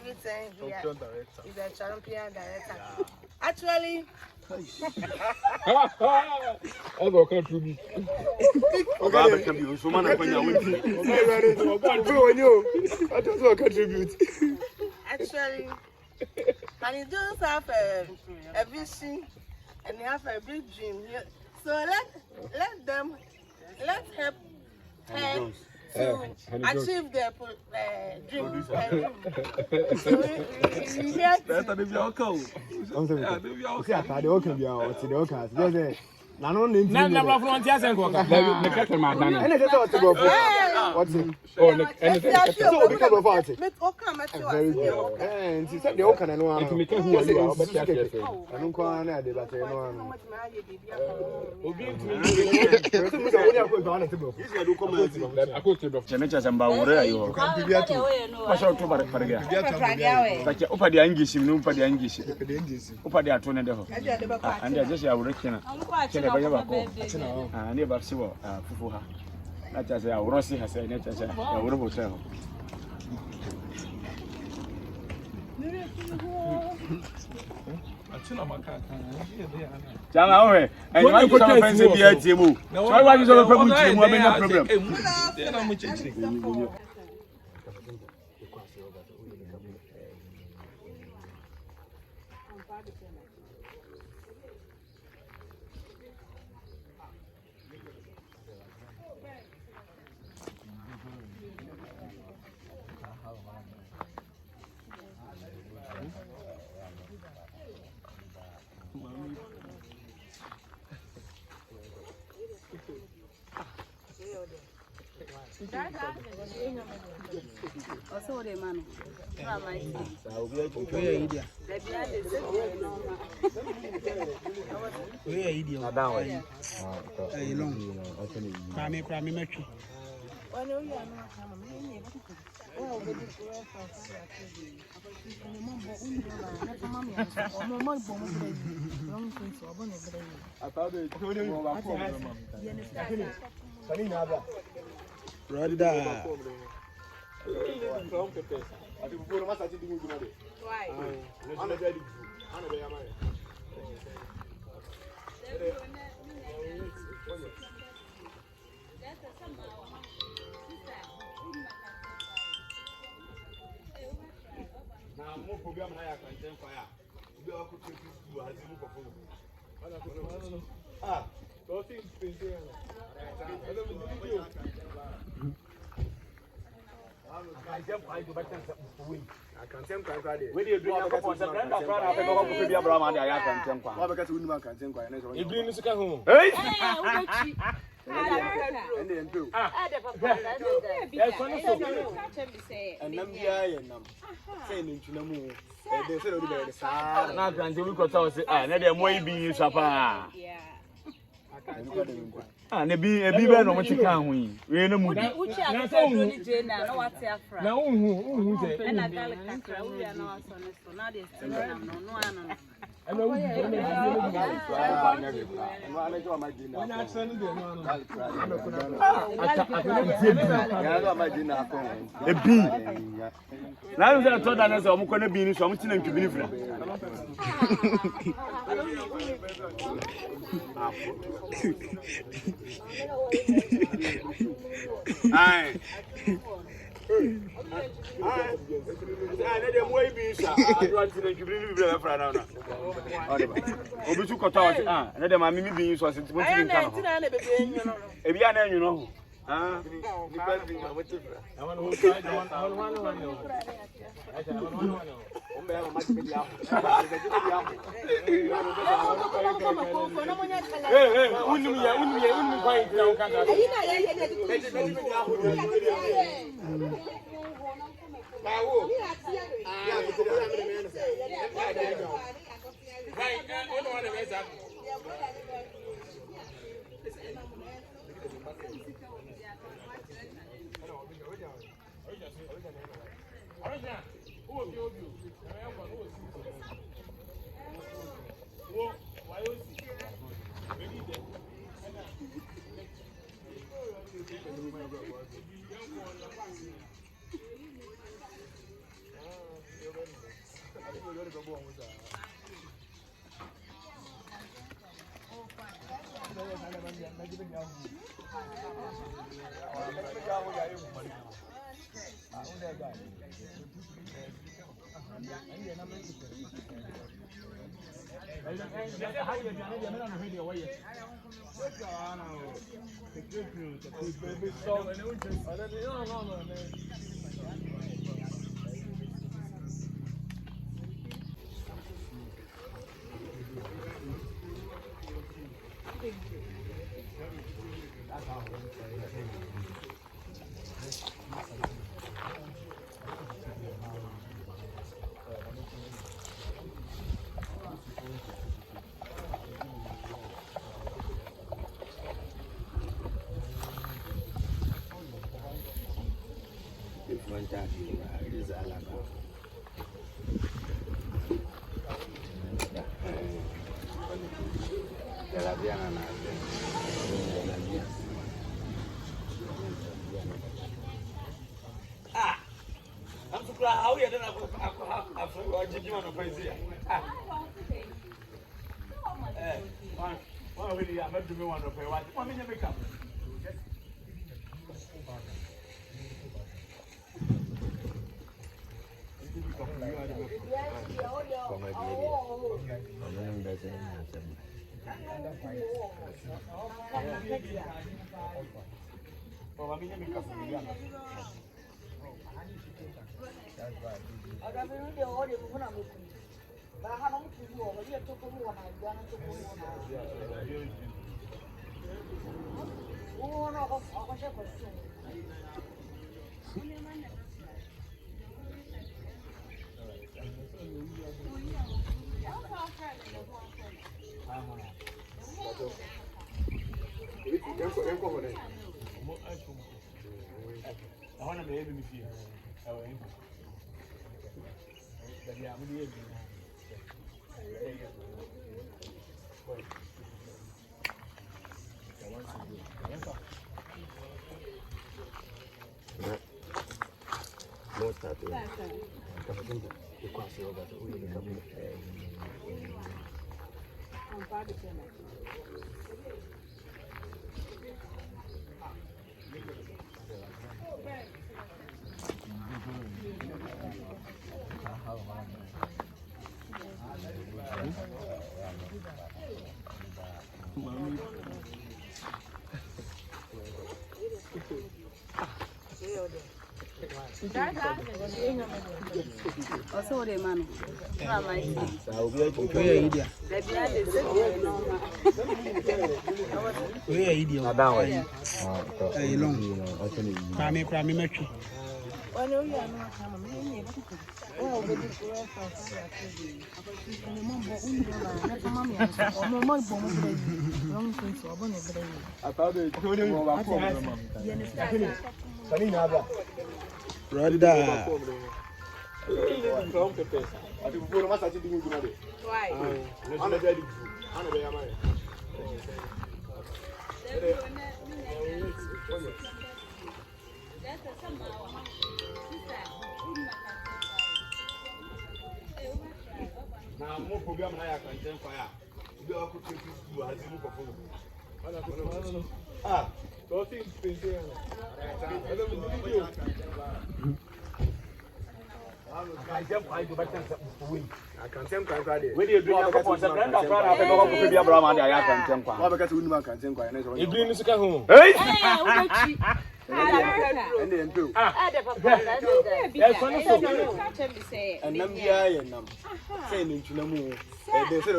everything. He's a champion director. Actually, I'll go contribute. Okay, can be so man when you win. I just want to contribute. Actually, and he does have a vision and he have a big dream. So let them help her to achieve their dream. So we here to Nano never from Tiasen. What's it? oh, Because of what? and she said the Okan and one. I don't call her the battery. I just say I will see her say I will hotel. Jana, and you put your friends in the ATM. So why is your problem? also the man. And be a beaver no much can we? We no mood. Now, I thought that as I'm going to be in some thing to be Aye. How you done? I've given you an appraisal. Well, really, I'm not doing one of my wife. What mean you make up? I want to be able to feel. Also, the man. Now, more program I can tell fire. You are putting to as you look ah, so things I can't find the button for win. I can tell Friday. When you do a couple of seconds, I can be a Brahman. I can tell you. Because we can tell you. You bring the home. Hey! And then do. And then saying to the moon. They said,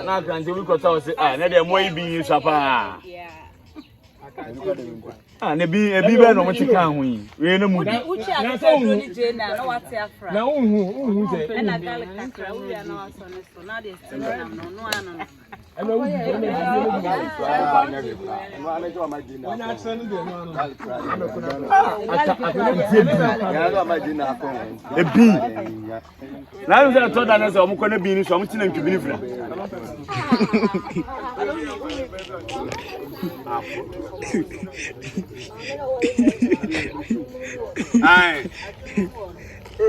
now can you look at us? Another way being Sapa. And a bee no much can we. We no mood. Now, who say, and I got a we are not so now they still no one. I know we don't I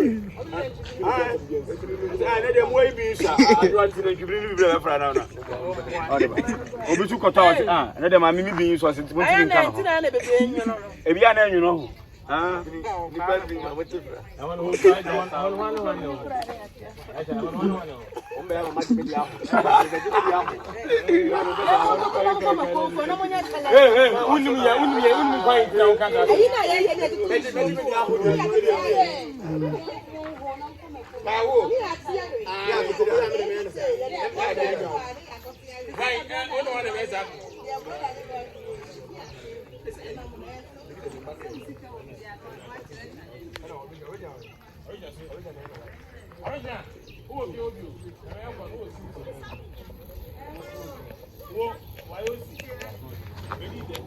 need a way be shot. I want to give you a friend. Obitu kota o ah na dem amimi bi so se mo tin kan e bia na enyu no ah nipa bi ma wetifra I want o me ma ti bi aho unum kwai na o kan ayi na ye aho bawo ya bi tiri na me no right, I don't want to mess up. Koo Wayoosi Bediide.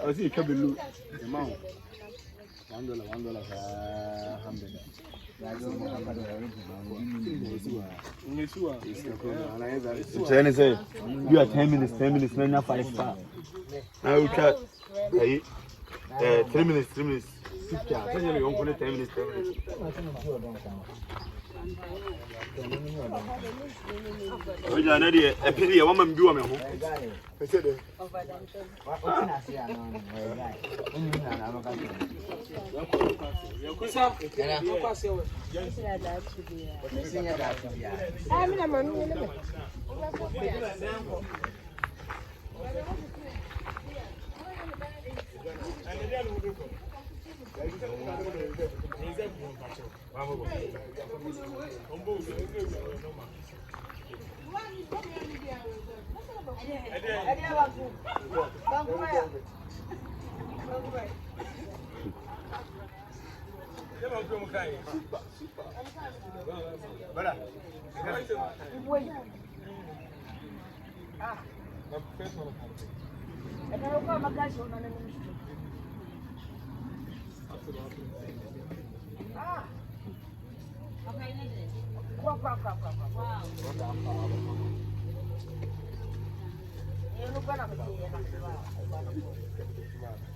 I see a couple amount. $1 100. Say you are 10 minutes, now 5 star. Now we cut 3 minutes, 50. I tell you, you only 10 minutes, 10 minutes. We are ready. A pity a woman do a home. I said it.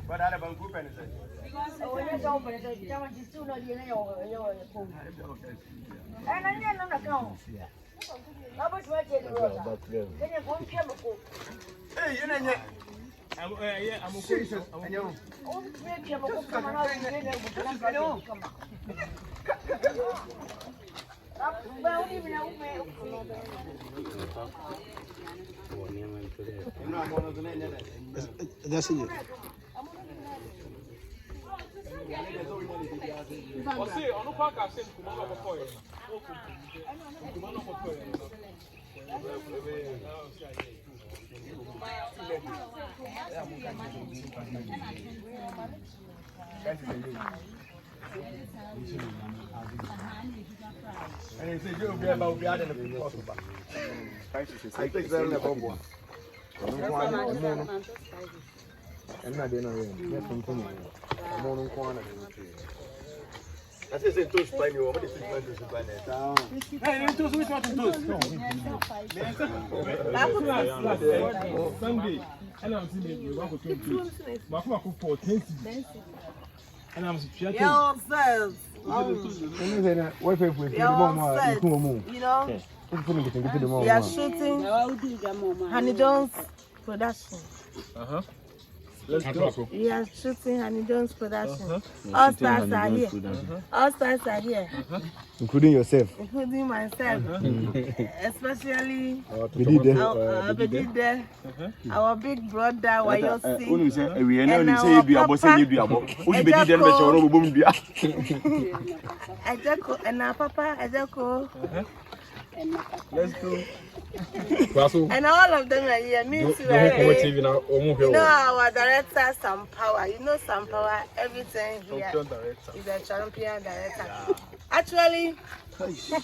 But I have a group and that's it. Você, eu não pago a cena com o mano para fora. O mano para fora. And he said, you'll be about the other than I think they're in the bubble. I'm not doing anything. I'm on corner. I said, to explain you what is it? Hey, you which one to do? Sunday, and I'm seeing you. I'm for 10 seconds. And I'm shutting. Yourself. What if we We are shooting Honey Jones production. Let's go. We are shooting Honey Jones production. All stars are here. All stars are here. Including yourself. Including myself. Especially Bediide. Our big brother Wayoosi. Agya Koo and our papa Agya Koo. Let's go. And all of them are here. Me too. You know our director, Some Power. You know Some Power. Everything here is a champion director. Actually, actually,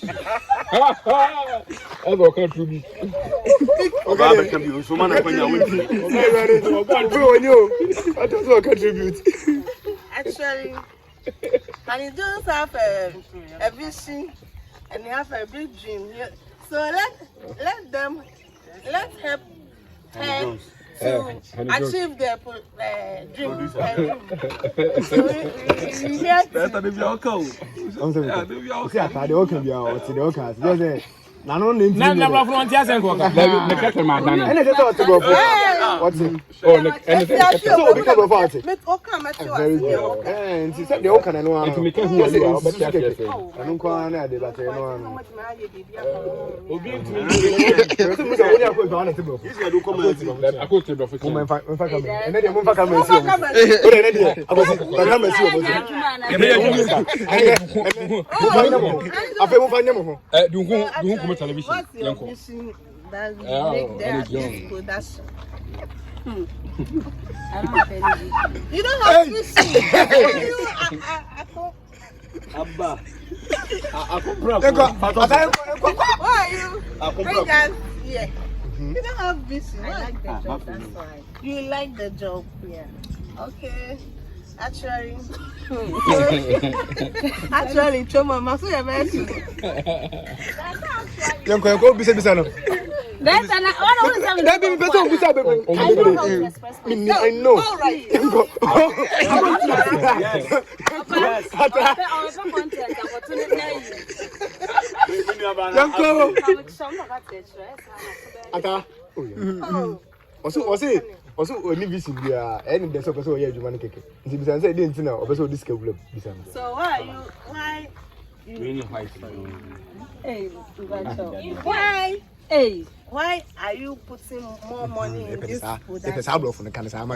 and you don't have a vision and you have a big dream. So let them help her to achieve their dream. That make their production. You don't have to see. Abba. Why are you? Bring us here. You don't have vision. I like the job. That's why. You like the job? Yeah. Okay. Actually, Choma, so you're very sweet. That's an I know. All right. Also, only visit the end of the so yeah, you want to kick it. Didn't know, also this can be. So why Really white. Hey, why are you putting more money in this production?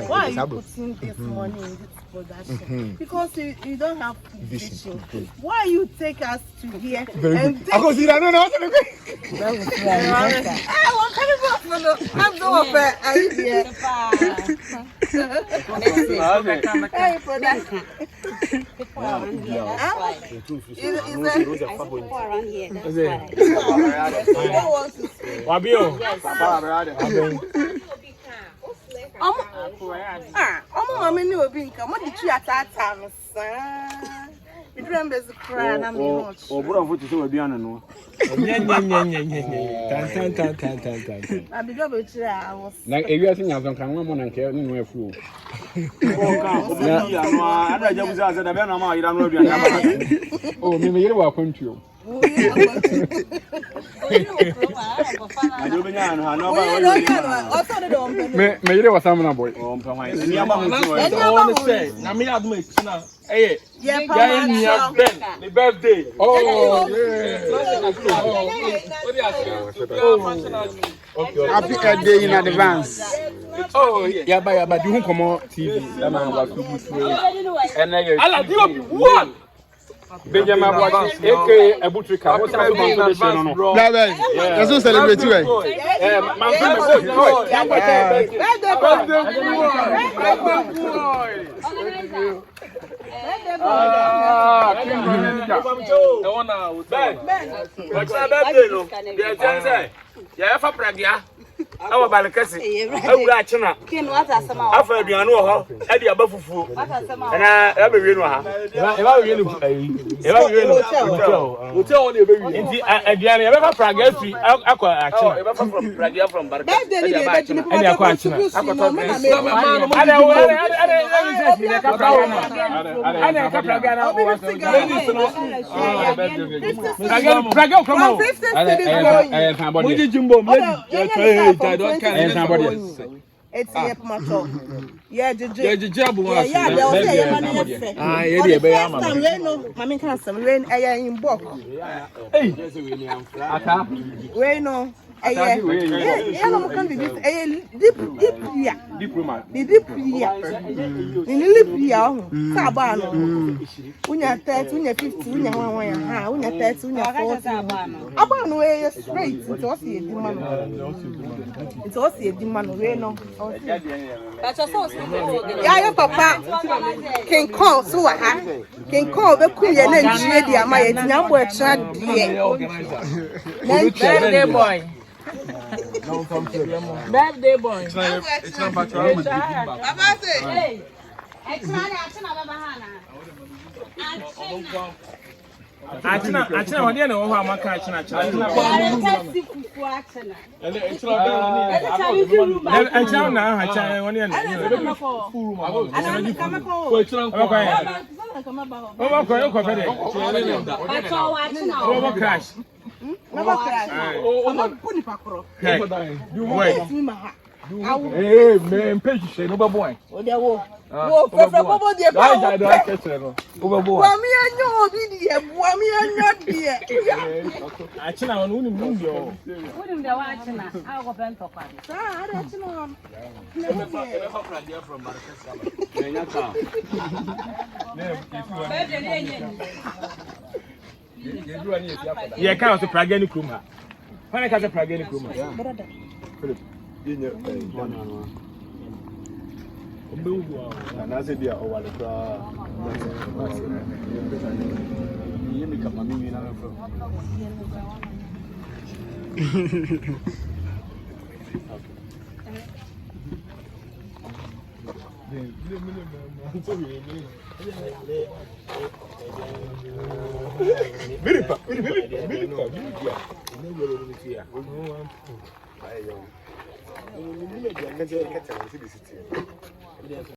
Why are you putting this money in this production? Because you don't have vision. Why you take us to here? And take birthday. Oh, happy birthday in advance. Oh, yeah, but you come on TV. And one. Benjamin Boachi, aka Abutrika. What's up? Let's go celebrate you. Awa balakasi awura achina afa aduanu ho e de aba fufuo na e ba wienu ha e ba wienu hotel on e ba wienu nti aduanu e ba fa praga free akwa achina e ba fa from praga from barka e de ba achina e de akwa achina akoto ada ana ka praga na praga come on jimbo it's yep macho. Yeah, job was. Yeah, Mammy can some rain in book. Hey, rain no. Yeah, can be this deep Sabano. Unya 30, unya 50, unya 30, unya 40. Abano way straight. It's also a demand. It's also a demand. Reno. Yeah, papa can call so can call the queen and Julia. My number child. Birthday boy. Birthday boy. It's not hey, Achina wadi na wo ha maka achina. Achina na ha cha woni na. Hey man, patient no boy. Wo fefre bobo de ba. I don't catch no. Wo boy. Wa mi anyo obi de, wa mi anyo de. Achina won uni mu yo. Woni de wa achina, a go bento kwa. Ah, ada achina won. Never from there from Marcus. Nya ka. Yeah, kind of Praga ni kuma. When I catch a Praga ni kuma. Philip. And I said, "Yeah, over the car." You make up my meaning.